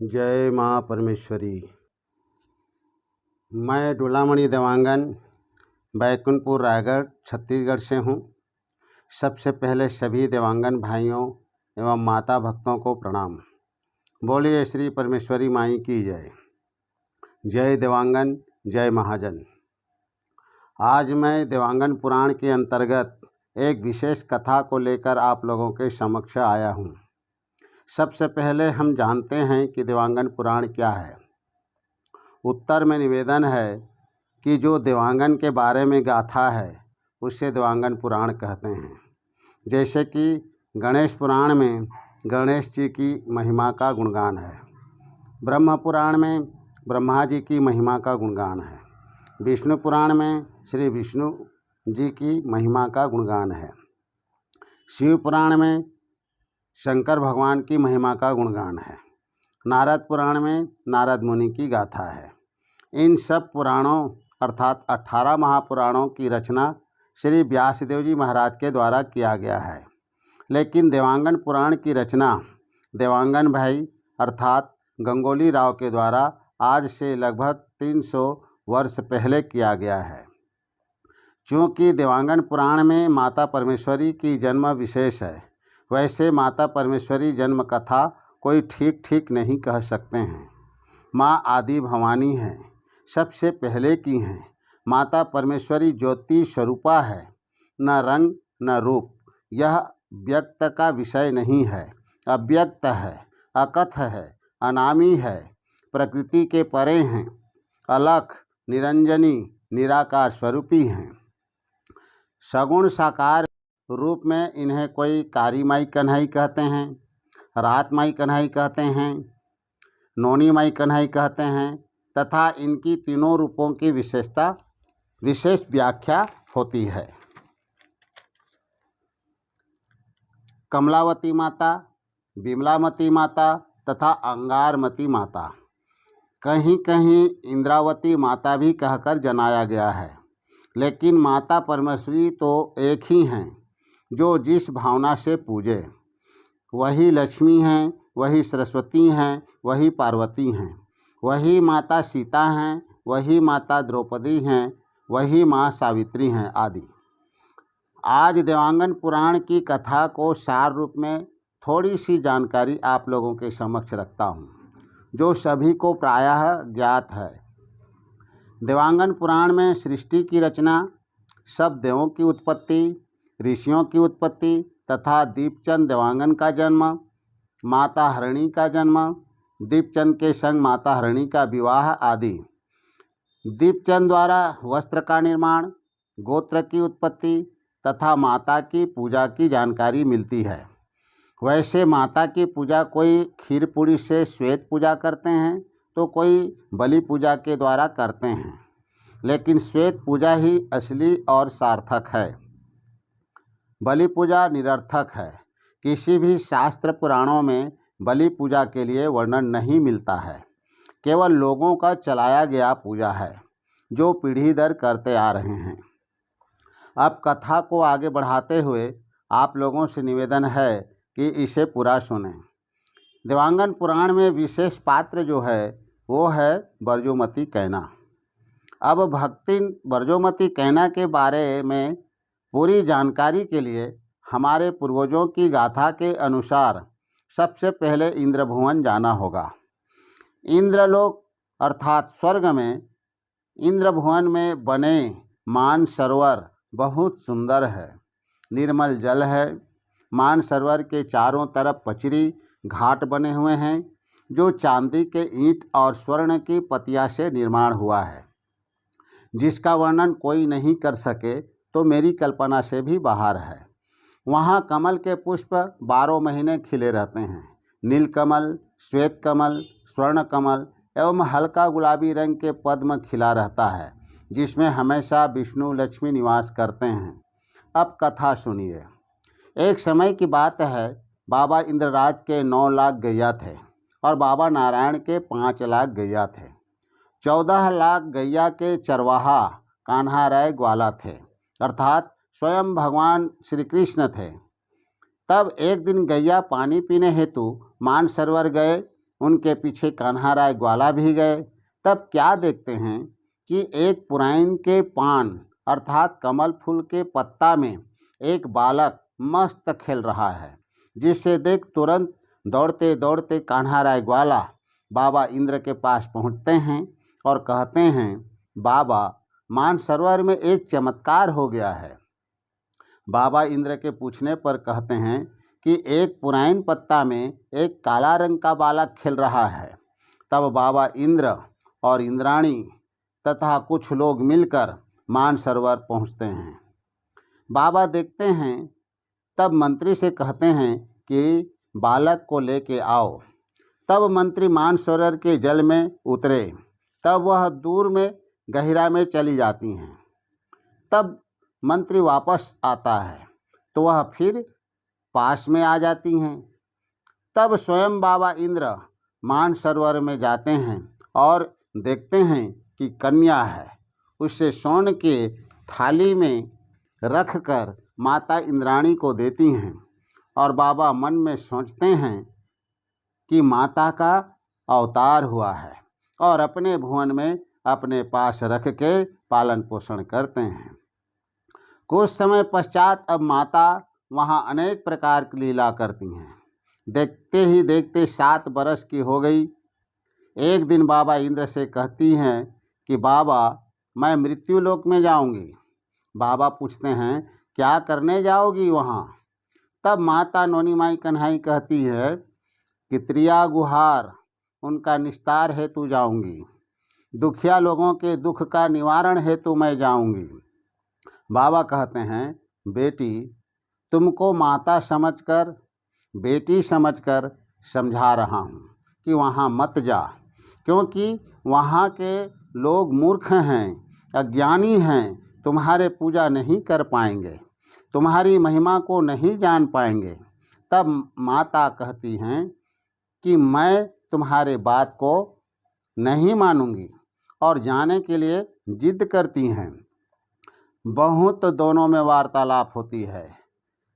जय माँ परमेश्वरी। मैं डोलामणि देवांगन बैकुंठपुर रायगढ़ छत्तीसगढ़ से हूँ। सबसे पहले सभी देवांगन भाइयों एवं माता भक्तों को प्रणाम। बोलिए श्री परमेश्वरी माई की जय। जय देवांगन, जय महाजन। आज मैं देवांगन पुराण के अंतर्गत एक विशेष कथा को लेकर आप लोगों के समक्ष आया हूँ। सबसे पहले हम जानते हैं कि देवांगन पुराण क्या है। उत्तर में निवेदन है कि जो देवांगन के बारे में गाथा है उसे देवांगन पुराण कहते हैं। जैसे कि गणेश पुराण में गणेश जी की महिमा का गुणगान है, ब्रह्म पुराण में ब्रह्मा जी की महिमा का गुणगान है, विष्णु पुराण में श्री विष्णु जी की महिमा का गुणगान है, शिव पुराण में शंकर भगवान की महिमा का गुणगान है, नारद पुराण में नारद मुनि की गाथा है। इन सब पुराणों अर्थात 18 महापुराणों की रचना श्री व्यासदेव जी महाराज के द्वारा किया गया है। लेकिन देवांगन पुराण की रचना देवांगन भाई अर्थात गंगोली राव के द्वारा आज से लगभग 300 वर्ष पहले किया गया है। चूँकि देवांगन पुराण में माता परमेश्वरी की जन्म विशेष है, वैसे माता परमेश्वरी जन्म कथा कोई ठीक नहीं कह सकते हैं। माँ आदि भवानी हैं, सबसे पहले की हैं। माता परमेश्वरी ज्योति स्वरूपा है, न रंग न रूप। यह व्यक्त का विषय नहीं है, अव्यक्त है, अकथ है, अनामी है, प्रकृति के परे हैं, अलख निरंजनी निराकार स्वरूपी हैं। सगुण साकार रूप में इन्हें कोई कारी माई कन्हई कहते हैं, रात माई कन्हई कहते हैं, नोनी माई कन्हई कहते हैं तथा इनकी तीनों रूपों की विशेष व्याख्या होती है। कमलावती माता, विमलामती माता तथा अंगारमती माता, कहीं कहीं इंद्रावती माता भी कहकर जनाया गया है। लेकिन माता परमेश्वरी तो एक ही हैं, जो जिस भावना से पूजे। वही लक्ष्मी हैं, वही सरस्वती हैं, वही पार्वती हैं, वही माता सीता हैं, वही माता द्रौपदी हैं, वही माँ सावित्री हैं आदि। आज देवांगन पुराण की कथा को सार रूप में थोड़ी सी जानकारी आप लोगों के समक्ष रखता हूँ, जो सभी को प्रायः ज्ञात है। देवांगन पुराण में सृष्टि की रचना, सब देवों की उत्पत्ति, ऋषियों की उत्पत्ति तथा दीपचंद देवांगन का जन्म, माता हरिणी का जन्म, दीपचंद के संग माता हरिणी का विवाह आदि, दीपचंद द्वारा वस्त्र का निर्माण, गोत्र की उत्पत्ति तथा माता की पूजा की जानकारी मिलती है। वैसे माता की पूजा कोई खीर पूरी से श्वेत पूजा करते हैं तो कोई बलि पूजा के द्वारा करते हैं, लेकिन श्वेत पूजा ही असली और सार्थक है। बलि पूजा निरर्थक है। किसी भी शास्त्र पुराणों में बलि पूजा के लिए वर्णन नहीं मिलता है, केवल लोगों का चलाया गया पूजा है जो पीढ़ी दर करते आ रहे हैं। अब कथा को आगे बढ़ाते हुए आप लोगों से निवेदन है कि इसे पूरा सुनें। देवांगन पुराण में विशेष पात्र जो है वो है बरजोमती कैना। अब भक्तिन बरजोमती कैना के बारे में पूरी जानकारी के लिए हमारे पूर्वजों की गाथा के अनुसार सबसे पहले इंद्रभुवन जाना होगा। इंद्रलोक अर्थात स्वर्ग में इंद्रभुवन में बने मान सरोवर बहुत सुंदर है, निर्मल जल है। मान सरोवर के चारों तरफ पचरी घाट बने हुए हैं, जो चांदी के ईंट और स्वर्ण की पतिया से निर्माण हुआ है, जिसका वर्णन कोई नहीं कर सके तो मेरी कल्पना से भी बाहर है। वहाँ कमल के पुष्प 12 महीने खिले रहते हैं। नीलकमल, श्वेत कमल, स्वर्ण कमल एवं हल्का गुलाबी रंग के पद्म खिला रहता है, जिसमें हमेशा विष्णु लक्ष्मी निवास करते हैं। अब कथा सुनिए। एक समय की बात है, बाबा इंद्रराज के 9 लाख गैया थे और बाबा नारायण के 5 लाख गैया थे। 14 लाख गैया के चरवाहा कान्हा राय ग्वाला थे, अर्थात स्वयं भगवान श्री कृष्ण थे। तब एक दिन गैया पानी पीने हेतु मानसरोवर गए। उनके पीछे कान्हाराय ग्वाला भी गए। तब क्या देखते हैं कि एक पुरैन के पान अर्थात कमल फूल के पत्ता में एक बालक मस्त खेल रहा है, जिसे देख तुरंत दौड़ते दौड़ते कान्हाराय ग्वाला बाबा इंद्र के पास पहुंचते हैं और कहते हैं, बाबा, मानसरोवर में एक चमत्कार हो गया है। बाबा इंद्र के पूछने पर कहते हैं कि एक पुरैन पत्ता में एक काला रंग का बालक खेल रहा है। तब बाबा इंद्र और इंद्राणी तथा कुछ लोग मिलकर मानसरोवर पहुंचते हैं। बाबा देखते हैं, तब मंत्री से कहते हैं कि बालक को लेके आओ। तब मंत्री मानसरोवर के जल में उतरे, तब वह दूर में गहरा में चली जाती हैं। तब मंत्री वापस आता है तो वह फिर पास में आ जाती हैं। तब स्वयं बाबा इंद्र मानसरोवर में जाते हैं और देखते हैं कि कन्या है। उसे स्वर्ण के थाली में रख कर माता इंद्राणी को देती हैं और बाबा मन में सोचते हैं कि माता का अवतार हुआ है और अपने भुवन में अपने पास रख के पालन पोषण करते हैं। कुछ समय पश्चात अब माता वहाँ अनेक प्रकार की लीला करती हैं। देखते ही देखते 7 बरस की हो गई। एक दिन बाबा इंद्र से कहती हैं कि बाबा, मैं मृत्यु लोक में जाऊंगी। बाबा पूछते हैं, क्या करने जाओगी वहाँ? तब माता नोनी माई कन्हाई कहती है कि त्रिया गुहार उनका निस्तार हेतु जाऊंगी, दुखिया लोगों के दुख का निवारण हेतु मैं जाऊंगी। बाबा कहते हैं, बेटी, तुमको माता समझकर, बेटी समझकर समझा रहा हूँ कि वहाँ मत जा, क्योंकि वहाँ के लोग मूर्ख हैं, अज्ञानी हैं, तुम्हारे पूजा नहीं कर पाएंगे, तुम्हारी महिमा को नहीं जान पाएंगे। तब माता कहती हैं कि मैं तुम्हारे बात को नहीं मानूंगी और जाने के लिए जिद करती हैं। बहुत दोनों में वार्तालाप होती है।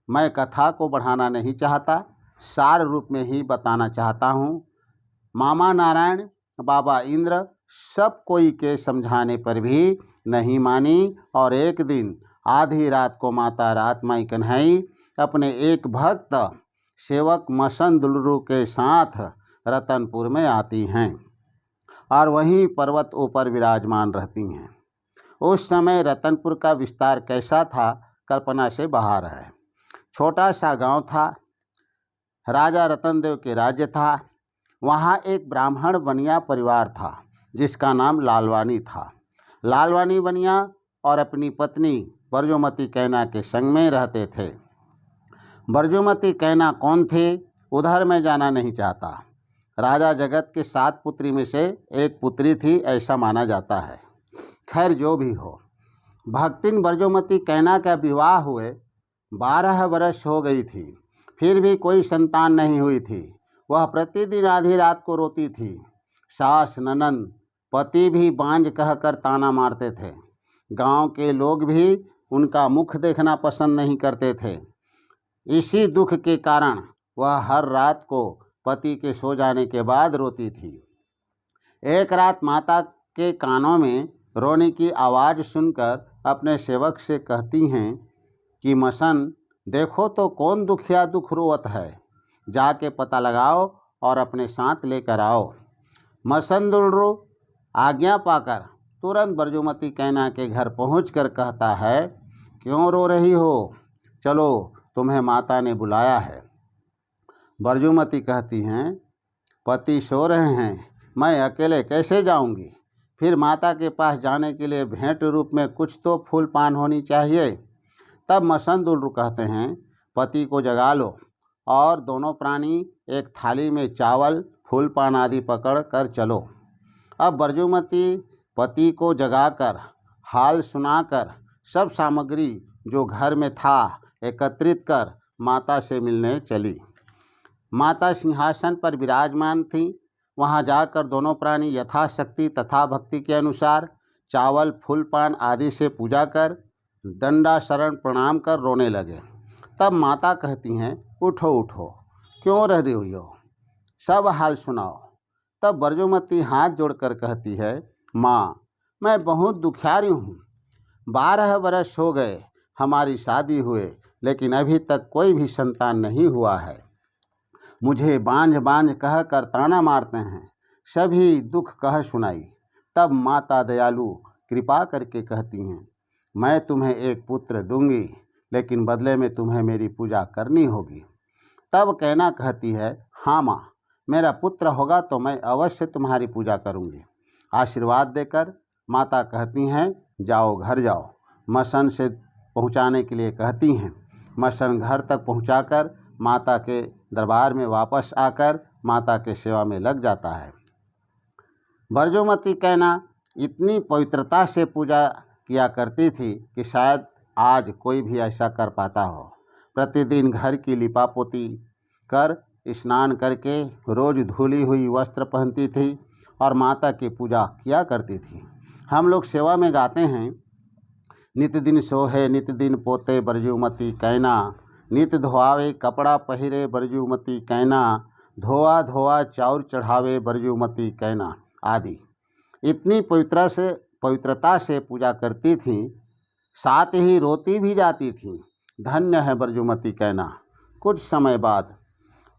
मैं कथा को बढ़ाना नहीं चाहता, सार रूप में ही बताना चाहता हूँ। मामा नारायण, बाबा इंद्र सब कोई के समझाने पर भी नहीं मानी और एक दिन आधी रात को माता रातमाई कन्हई अपने एक भक्त सेवक मसन दुलरू के साथ रतनपुर में आती हैं और वहीं पर्वत ऊपर विराजमान रहती हैं। उस समय रतनपुर का विस्तार कैसा था, कल्पना से बाहर है। छोटा सा गांव था, राजा रतनदेव के राज्य था। वहाँ एक ब्राह्मण बनिया परिवार था जिसका नाम लालवानी था। लालवानी बनिया और अपनी पत्नी बरजोमती कैना के संग में रहते थे। बरजोमती कैना कौन थे, उधर मैं जाना नहीं चाहता। राजा जगत के 7 पुत्री में से एक पुत्री थी, ऐसा माना जाता है। खैर, जो भी हो, भक्तिन बरजोमती कैना का विवाह हुए 12 वर्ष हो गई थी, फिर भी कोई संतान नहीं हुई थी। वह प्रतिदिन आधी रात को रोती थी। सास, ननंद, पति भी बांझ कहकर ताना मारते थे। गांव के लोग भी उनका मुख देखना पसंद नहीं करते थे। इसी दुख के कारण वह हर रात को पति के सो जाने के बाद रोती थी। एक रात माता के कानों में रोने की आवाज़ सुनकर अपने सेवक से कहती हैं कि मसन, देखो तो कौन दुखिया दुख रोवत है, जाके पता लगाओ और अपने साथ लेकर आओ। मसन दुलरू आज्ञा पाकर तुरंत बरजोमती कैना के घर पहुंचकर कहता है, क्यों रो रही हो, चलो तुम्हें माता ने बुलाया है। बरजोमती कहती हैं, पति सो रहे हैं, मैं अकेले कैसे जाऊंगी? फिर माता के पास जाने के लिए भेंट रूप में कुछ तो फूल पान होनी चाहिए। तब मसन दुलरू कहते हैं, पति को जगा लो और दोनों प्राणी एक थाली में चावल, फूल पान आदि पकड़ कर चलो। अब बरजोमती पति को जगाकर हाल सुनाकर सब सामग्री जो घर में था एकत्रित कर माता से मिलने चली। माता सिंहासन पर विराजमान थी। वहां जाकर दोनों प्राणी यथाशक्ति तथा भक्ति के अनुसार चावल, फूल पान आदि से पूजा कर दंडा शरण प्रणाम कर रोने लगे। तब माता कहती हैं, उठो उठो, क्यों रह रही हो, सब हाल सुनाओ। तब बरजुमती हाथ जोड़कर कहती है, माँ, मैं बहुत दुखियारी हूँ। 12 वर्ष हो गए हमारी शादी हुए, लेकिन अभी तक कोई भी संतान नहीं हुआ है। मुझे बांझ बांझ कह कर ताना मारते हैं, सभी दुख कह सुनाई। तब माता दयालु कृपा करके कहती हैं, मैं तुम्हें एक पुत्र दूंगी, लेकिन बदले में तुम्हें मेरी पूजा करनी होगी। तब कैना कहती है, हाँ माँ, मेरा पुत्र होगा तो मैं अवश्य तुम्हारी पूजा करूंगी। आशीर्वाद देकर माता कहती हैं, जाओ घर जाओ। मसन से पहुंचाने के लिए कहती हैं। मसन घर तक पहुंचाकर माता के दरबार में वापस आकर माता के सेवा में लग जाता है। बरजुमती कैना इतनी पवित्रता से पूजा किया करती थी कि शायद आज कोई भी ऐसा कर पाता हो। प्रतिदिन घर की लिपापोती कर स्नान करके रोज धुली हुई वस्त्र पहनती थी और माता की पूजा किया करती थी। हम लोग सेवा में गाते हैं, नित दिन सोहे नित दिन पोते बरजुमती कैना, नित धोआवे कपड़ा पहिरे बरजुमती कैना, धोआ धोआ चाउर चढ़ावे बरजुमती कैना आदि। इतनी पवित्रता से पूजा करती थी, साथ ही रोती भी जाती थी, धन्य है बरजुमती कैना। कुछ समय बाद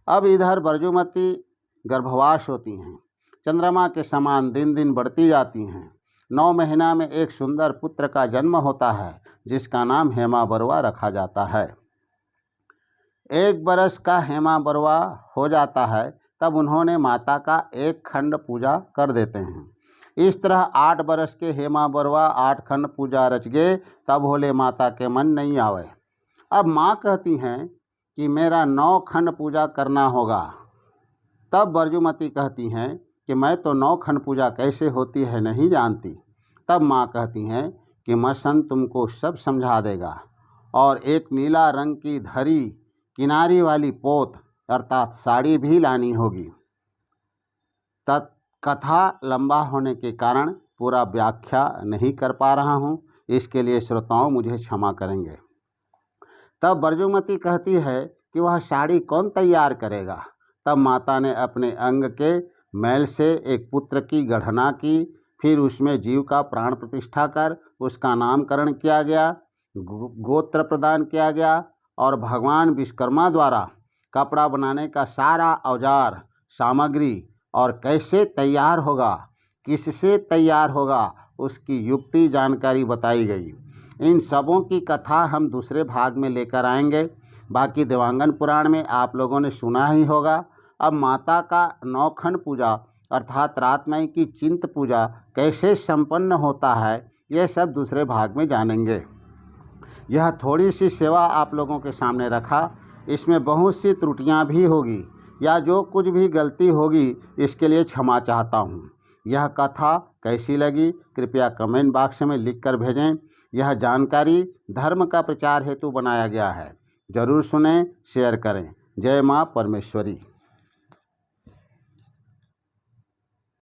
अब इधर बरजुमती गर्भवास होती हैं। चंद्रमा के समान दिन दिन बढ़ती जाती हैं। 9 महीना में एक सुंदर पुत्र का जन्म होता है, जिसका नाम हेमा बरुआ रखा जाता है। 1 बरस का हेमा बरुआ हो जाता है, तब उन्होंने माता का एक खंड पूजा कर देते हैं। इस तरह 8 बरस के हेमा बरुआ 8 खंड पूजा रच गए, तब भोले माता के मन नहीं आवे। अब माँ कहती हैं कि मेरा 9 खंड पूजा करना होगा। तब बरजुमती कहती हैं कि मैं तो 9 खंड पूजा कैसे होती है नहीं जानती। तब माँ कहती हैं कि मसन तुमको सब समझा देगा, और एक नीला रंग की धरी किनारी वाली पोत अर्थात साड़ी भी लानी होगी। कथा लंबा होने के कारण पूरा व्याख्या नहीं कर पा रहा हूँ, इसके लिए श्रोताओं मुझे क्षमा करेंगे। तब बरजुमती कहती है कि वह साड़ी कौन तैयार करेगा। तब माता ने अपने अंग के मैल से एक पुत्र की गढ़ना की, फिर उसमें जीव का प्राण प्रतिष्ठा कर उसका नामकरण किया गया, गोत्र प्रदान किया गया, और भगवान विश्वकर्मा द्वारा कपड़ा बनाने का सारा औजार सामग्री और कैसे तैयार होगा, किससे तैयार होगा, उसकी युक्ति जानकारी बताई गई। इन सबों की कथा हम दूसरे भाग में लेकर आएंगे। बाकी देवांगन पुराण में आप लोगों ने सुना ही होगा। अब माता का 9 खंड पूजा अर्थात रातमय की चिंत पूजा कैसे संपन्न होता है, यह सब दूसरे भाग में जानेंगे। यह थोड़ी सी सेवा आप लोगों के सामने रखा, इसमें बहुत सी त्रुटियां भी होगी, या जो कुछ भी गलती होगी इसके लिए क्षमा चाहता हूँ। यह कथा कैसी लगी कृपया कमेंट बॉक्स में लिख कर भेजें। यह जानकारी धर्म का प्रचार हेतु बनाया गया है। जरूर सुनें, शेयर करें। जय माँ परमेश्वरी।